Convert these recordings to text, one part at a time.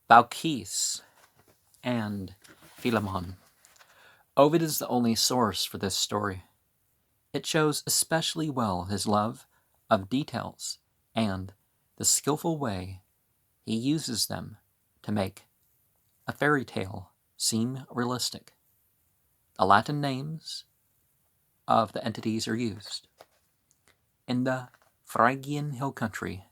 Baucis and Philemon. Ovid is the only source for this story. It shows especially well his love of details and the skillful way he uses them to make a fairy tale seem realistic. The Latin names of the entities are used. In the Phrygian hill country,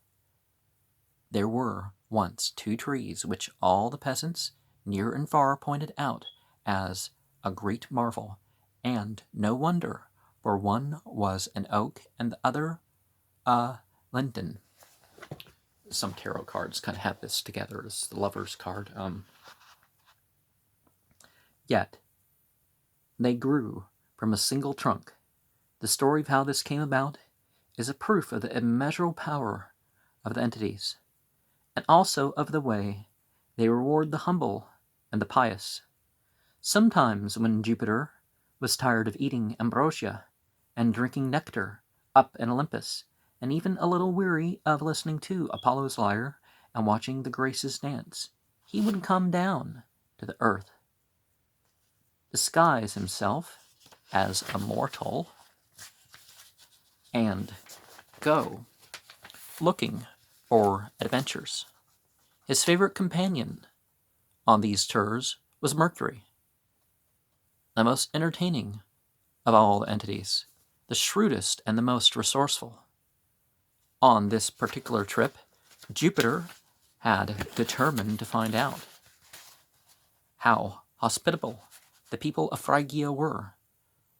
there were once two trees which all the peasants near and far pointed out as a great marvel, and no wonder, for one was an oak and the other a linden. Some tarot cards kind of have this together as the lover's card. Yet, they grew from a single trunk. The story of how this came about is a proof of the immeasurable power of the entities, and also of the way they reward the humble and the pious. Sometimes, when Jupiter was tired of eating ambrosia and drinking nectar up in Olympus, and even a little weary of listening to Apollo's lyre and watching the Graces dance, he would come down to the earth, disguise himself as a mortal, and go looking for adventures. His favorite companion on these tours was Mercury, the most entertaining of all the entities, the shrewdest and the most resourceful. On this particular trip, Jupiter had determined to find out how hospitable the people of Phrygia were.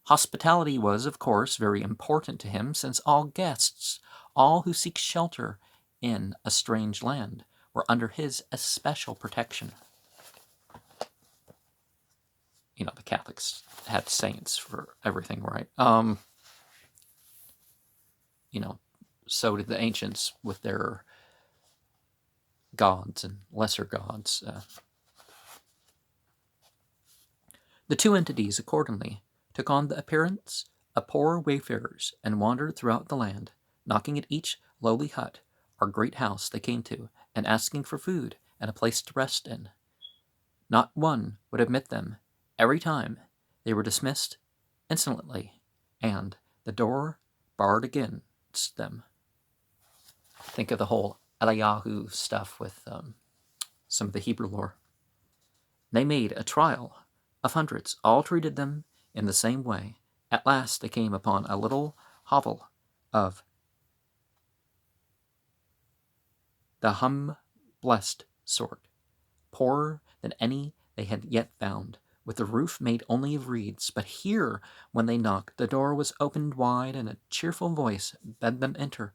Hospitality was, of course, very important to him, since all guests, all who seek shelter in a strange land, were under his especial protection. You know, the Catholics had saints for everything, right? So did the ancients with their gods and lesser gods. The two entities, accordingly, took on the appearance of poor wayfarers and wandered throughout the land, knocking at each lowly hut or great house they came to, and asking for food and a place to rest in. Not one would admit them. Every time they were dismissed insolently, and the door barred against them. Think of the whole Eliyahu stuff with some of the Hebrew lore. They made a trial of hundreds. All treated them in the same way. At last they came upon a little hovel of the humblest sort, poorer than any they had yet found, with the roof made only of reeds. But here, when they knocked, the door was opened wide, and a cheerful voice bade them enter.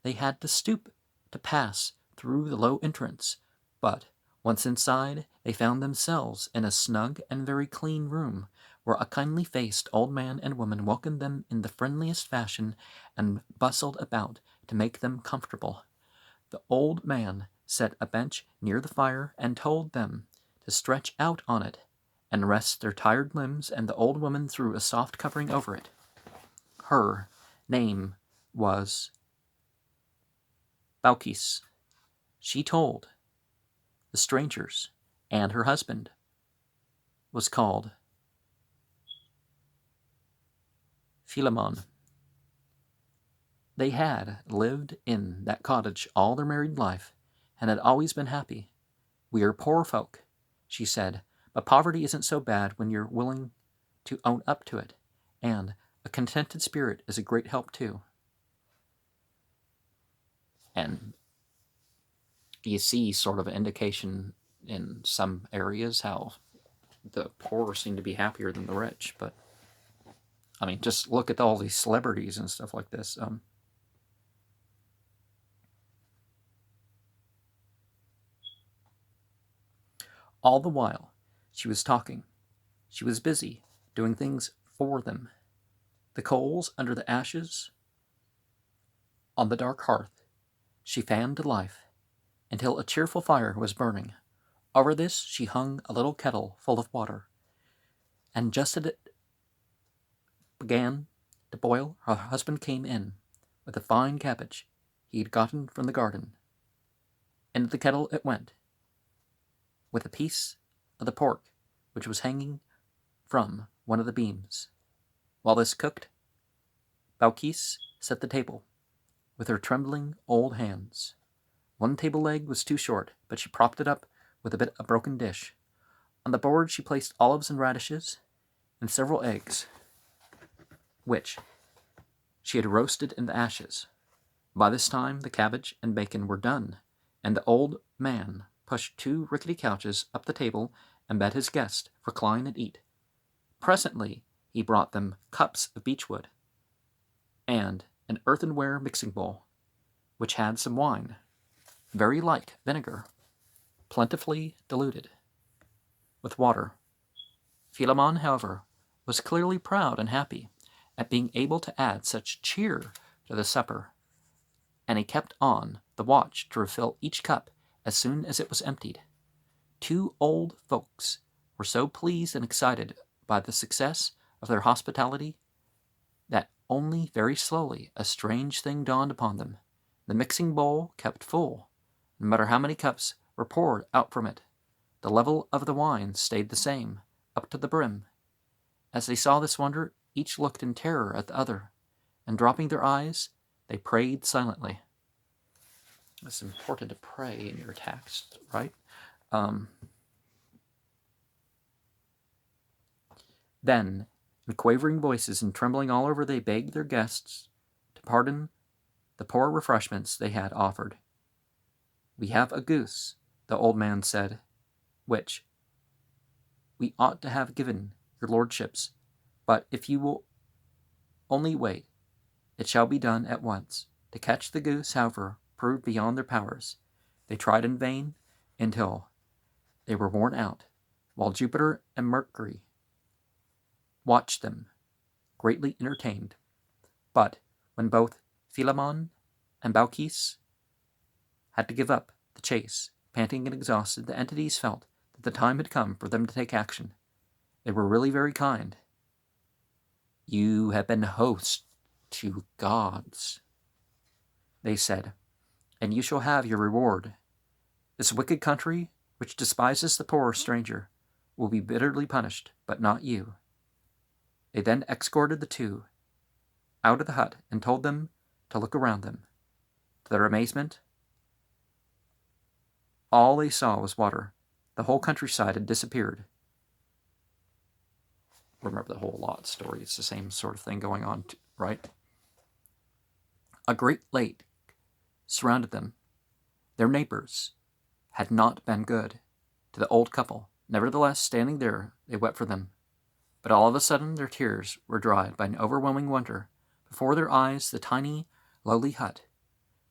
They had to stoop to pass through the low entrance, but once inside, they found themselves in a snug and very clean room, where a kindly-faced old man and woman welcomed them in the friendliest fashion and bustled about to make them comfortable. The old man set a bench near the fire and told them to stretch out on it and rest their tired limbs, and the old woman threw a soft covering over it. Her name was Baucis. She told the strangers, and her husband was called Philemon. They had lived in that cottage all their married life, and had always been happy. "We are poor folk," she said, "but poverty isn't so bad when you're willing to own up to it, and a contented spirit is a great help too." And you see sort of an indication in some areas how the poor seem to be happier than the rich. But I mean, just look at all these celebrities and stuff like this. All the while she was talking, she was busy doing things for them. The coals under the ashes on the dark hearth she fanned to life until a cheerful fire was burning. Over this she hung a little kettle full of water, and just as it began to boil, her husband came in with a fine cabbage he had gotten from the garden. Into the kettle it went, with a piece of the pork which was hanging from one of the beams. While this cooked, Baucis set the table with her trembling old hands. One table leg was too short, but she propped it up with a bit of broken dish. On the board she placed olives and radishes and several eggs, which she had roasted in the ashes. By this time the cabbage and bacon were done, and the old man pushed 2 rickety couches up the table and bade his guest recline and eat. Presently he brought them cups of beechwood and an earthenware mixing bowl, which had some wine, very light vinegar, plentifully diluted with water. Philemon, however, was clearly proud and happy at being able to add such cheer to the supper, and he kept on the watch to refill each cup as soon as it was emptied. 2 old folks were so pleased and excited by the success of their hospitality that only very slowly a strange thing dawned upon them. The mixing bowl kept full, no matter how many cups were poured out from it. The level of the wine stayed the same, up to the brim. As they saw this wonder, each looked in terror at the other, and dropping their eyes, they prayed silently. It's important to pray in your text, right? Then, in quavering voices and trembling all over, they begged their guests to pardon the poor refreshments they had offered. "We have a goose," the old man said, "which we ought to have given your lordships, but if you will only wait, it shall be done at once." To catch the goose, however, proved beyond their powers. They tried in vain until they were worn out, while Jupiter and Mercury watched them, greatly entertained. But when both Philemon and Baucis had to give up the chase, panting and exhausted, the entities felt that the time had come for them to take action. They were really very kind. "You have been hosts to gods," they said, "and you shall have your reward. This wicked country, which despises the poor stranger, will be bitterly punished, but not you." They then escorted the 2 out of the hut and told them to look around them. To their amazement, all they saw was water. The whole countryside had disappeared. Remember the whole Lot story. It's the same sort of thing going on, right? A great lake surrounded them. Their neighbors had not been good to the old couple. Nevertheless, standing there, they wept for them. But all of a sudden their tears were dried by an overwhelming wonder. Before their eyes, the tiny, lowly hut,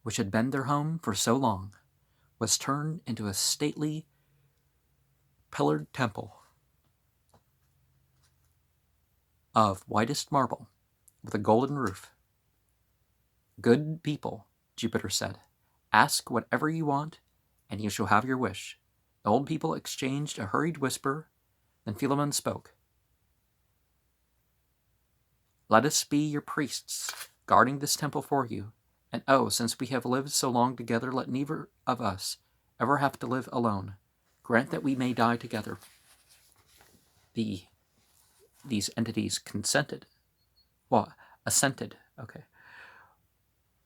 which had been their home for so long, was turned into a stately, pillared temple of whitest marble with a golden roof. "Good people," Jupiter said, "ask whatever you want, and you shall have your wish." The old people exchanged a hurried whisper. Then Philemon spoke. "Let us be your priests, guarding this temple for you. And oh, since we have lived so long together, let neither of us ever have to live alone. Grant that we may die together." These entities consented. Well, assented. Okay.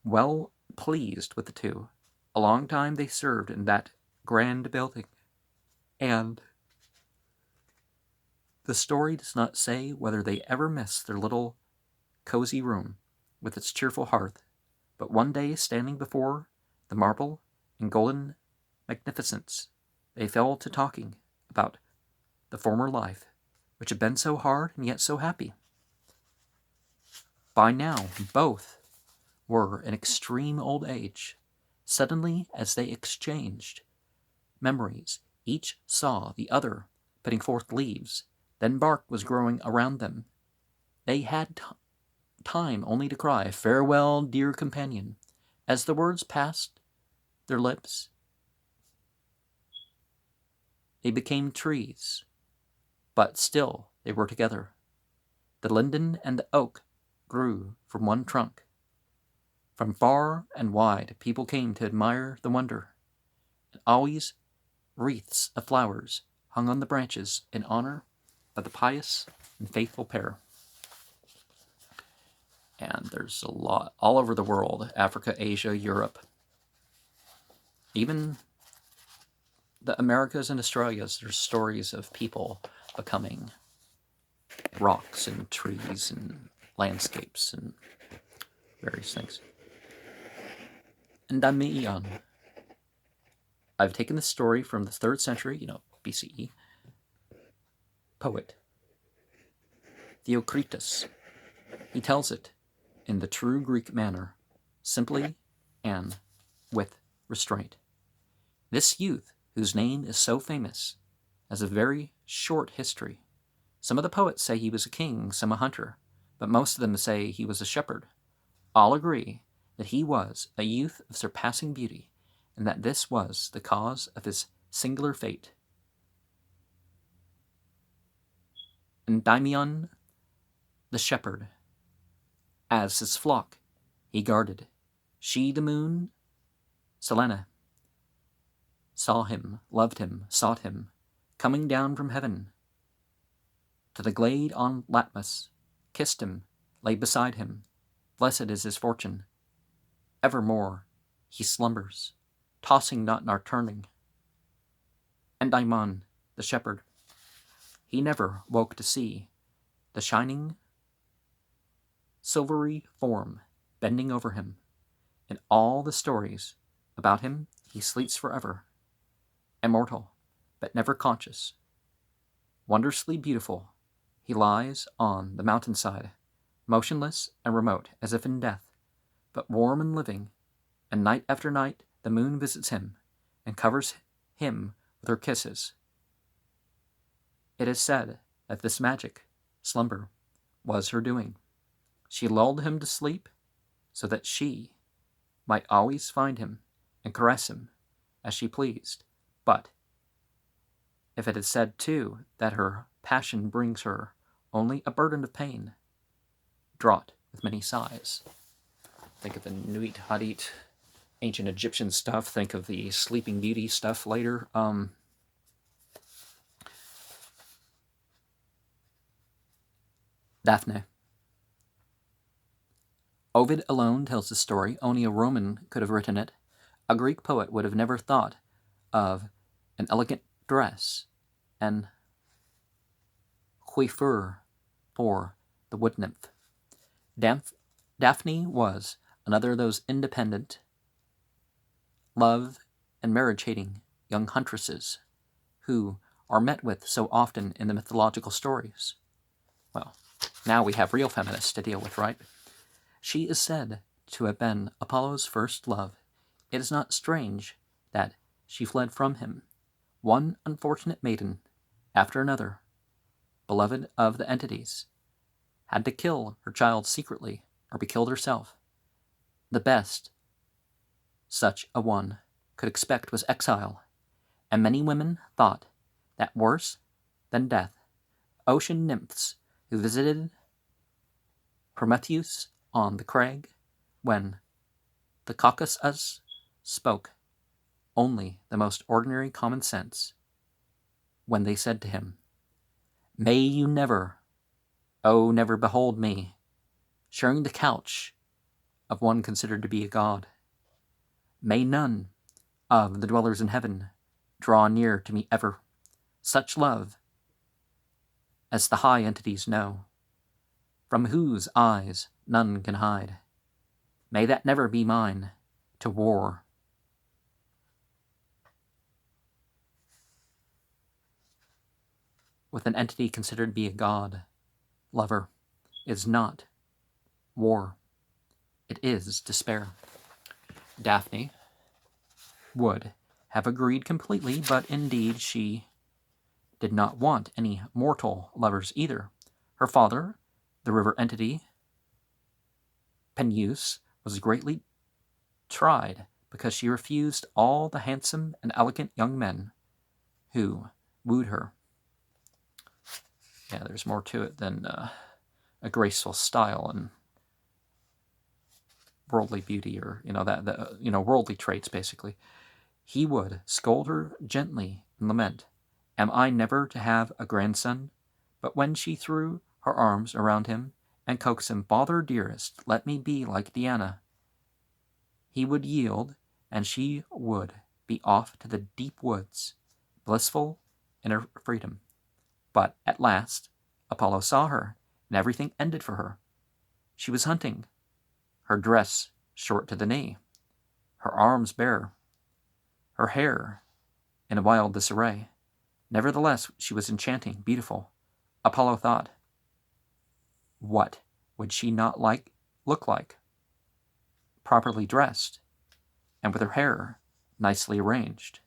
Well pleased with the 2. A long time they served in that grand building, and the story does not say whether they ever missed their little cozy room with its cheerful hearth. But one day, standing before the marble and golden magnificence, they fell to talking about the former life, which had been so hard and yet so happy. By now, both were in extreme old age. Suddenly, as they exchanged memories, each saw the other putting forth leaves. Then bark was growing around them. They had time only to cry, "Farewell, dear companion." As the words passed their lips, they became trees, but still they were together. The linden and the oak grew from one trunk. From far and wide, people came to admire the wonder, and always Wreaths of flowers hung on the branches in honor of the pious and faithful pair. And there's a lot all over the world, Africa, Asia, Europe, even the Americas and Australias. There's stories of people becoming rocks and trees and landscapes and various things. Endymion. I've taken this story from the 3rd century, BCE, poet Theocritus. He tells it in the true Greek manner, simply and with restraint. This youth, whose name is so famous, has a very short history. Some of the poets say he was a king, some a hunter, but most of them say he was a shepherd. All agree that he was a youth of surpassing beauty, and that this was the cause of his singular fate. Endymion, the shepherd, as his flock he guarded, she, the moon, Selene, saw him, loved him, sought him, coming down from heaven to the glade on Latmus, kissed him, lay beside him. Blessed is his fortune. Evermore he slumbers, tossing not nor turning. Endymion, the shepherd, he never woke to see the shining, silvery form bending over him. In all the stories about him, he sleeps forever, immortal, but never conscious. Wondrously beautiful, he lies on the mountainside, motionless and remote as if in death, but warm and living, and night after night the moon visits him and covers him with her kisses. It is said that this magic slumber was her doing. She lulled him to sleep so that she might always find him and caress him as she pleased. But if it is said, too, that her passion brings her only a burden of pain, draught with many sighs. Think of the Nuit Hadith, ancient Egyptian stuff. Think of the Sleeping Beauty stuff later. Daphne. Ovid alone tells the story. Only a Roman could have written it. A Greek poet would have never thought of an elegant dress and coiffure for the wood nymph. Daphne was another of those independent, love and marriage-hating young huntresses who are met with so often in the mythological stories. Well, now we have real feminists to deal with, right? She is said to have been Apollo's first love. It is not strange that she fled from him, one unfortunate maiden after another, beloved of the entities, had to kill her child secretly or be killed herself. The best such a one could expect was exile, and many women thought that worse than death. Ocean nymphs who visited Prometheus on the crag when the Caucasus spoke only the most ordinary common sense, when they said to him, "May you never, oh, never behold me, sharing the couch of one considered to be a god. May none of the dwellers in heaven draw near to me ever. Such love as the high entities know, from whose eyes none can hide. May that never be mine to war." With an entity considered to be a god, lover, is not war. It is despair. Daphne would have agreed completely, but indeed she did not want any mortal lovers either. Her father, the river entity, Peneus, was greatly tried because she refused all the handsome and elegant young men who wooed her. Yeah, there's more to it than a graceful style and worldly beauty, or worldly traits. Basically, he would scold her gently and lament. Am I never to have a grandson? But when she threw her arms around him and coaxed him, Father dearest, let me be like Diana, he would yield, and she would be off to the deep woods, blissful in her freedom. But at last Apollo saw her, and everything ended for her. She was hunting, her dress short to the knee, her arms bare, her hair in a wild disarray. Nevertheless, she was enchanting, beautiful. Apollo thought, what would she not look like? Properly dressed, and with her hair nicely arranged.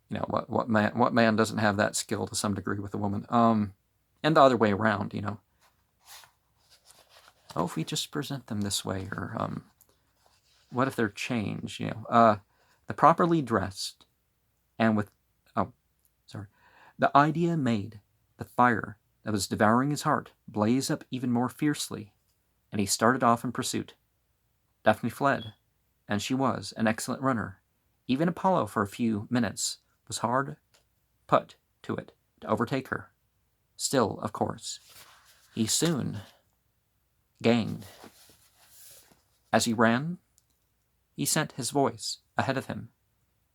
You know, what man doesn't have that skill to some degree with a woman? And the other way around, you know. Oh, if we just present them this way, or what if they're changed? You know, the properly dressed, and with the idea made the fire that was devouring his heart blaze up even more fiercely, and he started off in pursuit. Daphne fled, and she was an excellent runner. Even Apollo, for a few minutes, was hard put to it to overtake her. Still, of course, he soon gained. As he ran, he sent his voice ahead of him,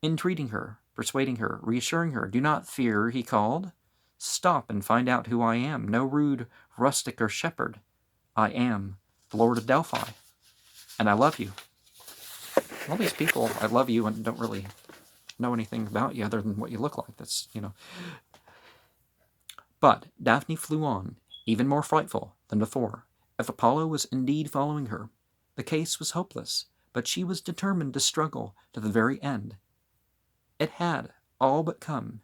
entreating her, persuading her, reassuring her. Do not fear, he called. Stop and find out who I am. No rude rustic or shepherd. I am the Lord of Delphi, and I love you. All these people, I love you, and don't really know anything about you other than what you look like. That's, you know. But Daphne flew on, even more frightful than before. If Apollo was indeed following her, the case was hopeless, but she was determined to struggle to the very end. It had all but come.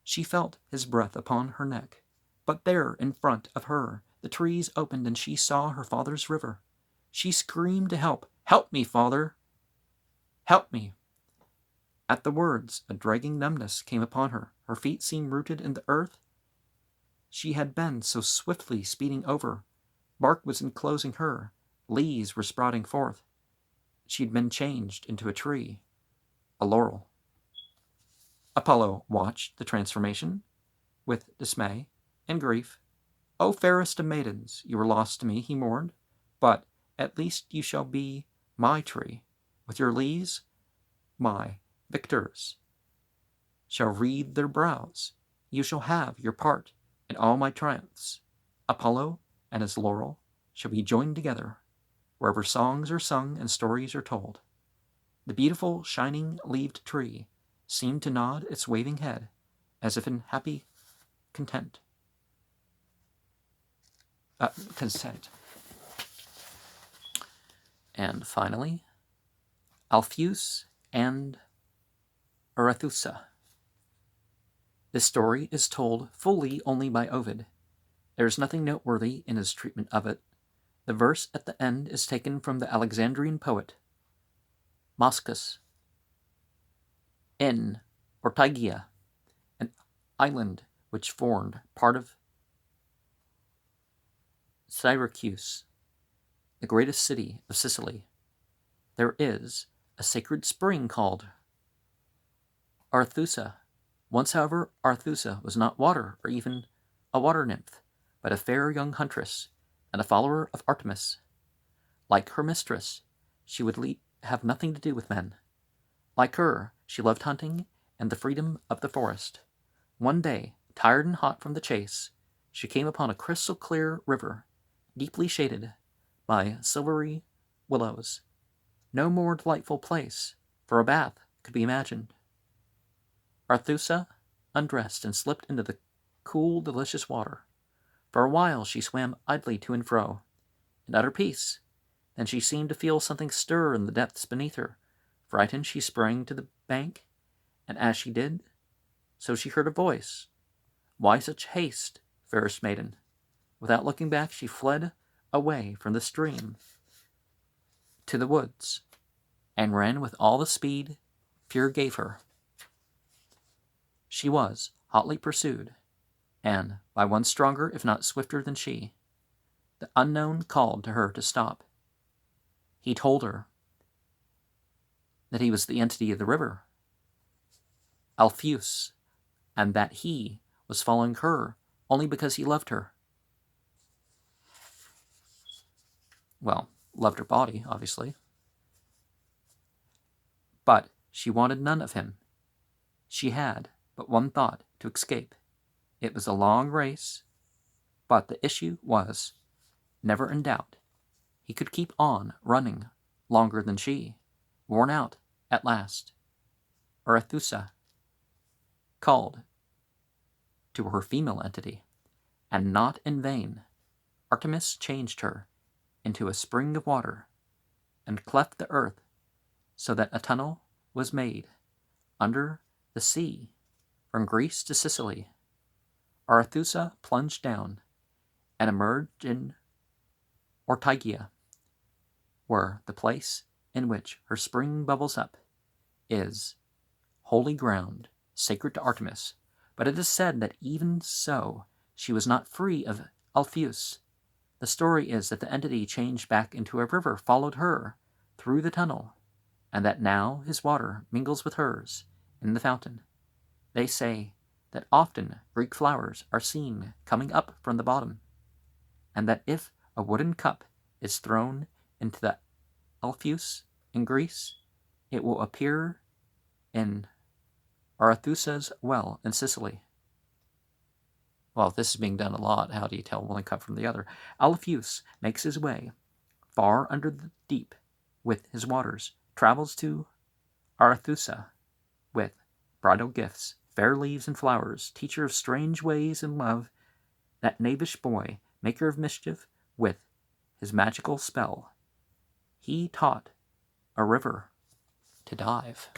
She felt his breath upon her neck, but there in front of her the trees opened and she saw her father's river. She screamed to help. Help me, father! Help me! At the words, a dragging numbness came upon her. Her feet seemed rooted in the earth. She had been so swiftly speeding over. Bark was enclosing her. Leaves were sprouting forth. She had been changed into a tree, a laurel. Apollo watched the transformation with dismay and grief. O fairest of maidens, you were lost to me, he mourned, but at least you shall be my tree. With your leaves, my victors shall wreathe their brows. You shall have your part in all my triumphs. Apollo and his laurel shall be joined together, wherever songs are sung and stories are told. The beautiful, shining-leaved tree seemed to nod its waving head, as if in happy consent. And finally, Alpheus and Arethusa. This story is told fully only by Ovid. There is nothing noteworthy in his treatment of it. The verse at the end is taken from the Alexandrian poet Moschus. In Ortygia, an island which formed part of Syracuse, the greatest city of Sicily, there is a sacred spring called Arethusa. Once, however, Arethusa was not water or even a water nymph, but a fair young huntress and a follower of Artemis. Like her mistress, she would have nothing to do with men. Like her, she loved hunting and the freedom of the forest. One day, tired and hot from the chase, she came upon a crystal-clear river, deeply shaded by silvery willows. No more delightful place for a bath could be imagined. Arethusa undressed and slipped into the cool, delicious water. For a while she swam idly to and fro, in utter peace. Then she seemed to feel something stir in the depths beneath her. Frightened, she sprang to the bank, and as she did so she heard a voice. Why such haste, fairest maiden? Without looking back, she fled away from the stream to the woods, and ran with all the speed fear gave her. She was hotly pursued, and by one stronger, if not swifter than she. the unknown called to her to stop. He told her that he was the entity of the river, Alpheus, and that he was following her only because he loved her. Well, loved her body, obviously. But she wanted none of him. She had but one thought: to escape. It was a long race, but the issue was never in doubt. He could keep on running longer than she, worn out at last. Arethusa called to her female entity, and not in vain. Artemis changed her into a spring of water and cleft the earth so that a tunnel was made under the sea from Greece to Sicily. Arethusa plunged down and emerged in Ortygia, where the place in which her spring bubbles up is holy ground, sacred to Artemis. But it is said that even so, she was not free of Alpheus. The story is that the entity changed back into a river followed her through the tunnel, and that now his water mingles with hers in the fountain. They say that often Greek flowers are seen coming up from the bottom, and that if a wooden cup is thrown into the Alpheus in Greece, it will appear in Arethusa's well in Sicily. Well, if this is being done a lot, how do you tell one cup from the other? Alpheus makes his way far under the deep with his waters, travels to Arethusa with bridal gifts, fair leaves and flowers, teacher of strange ways and love, that knavish boy, maker of mischief, with his magical spell. He taught a river to dive.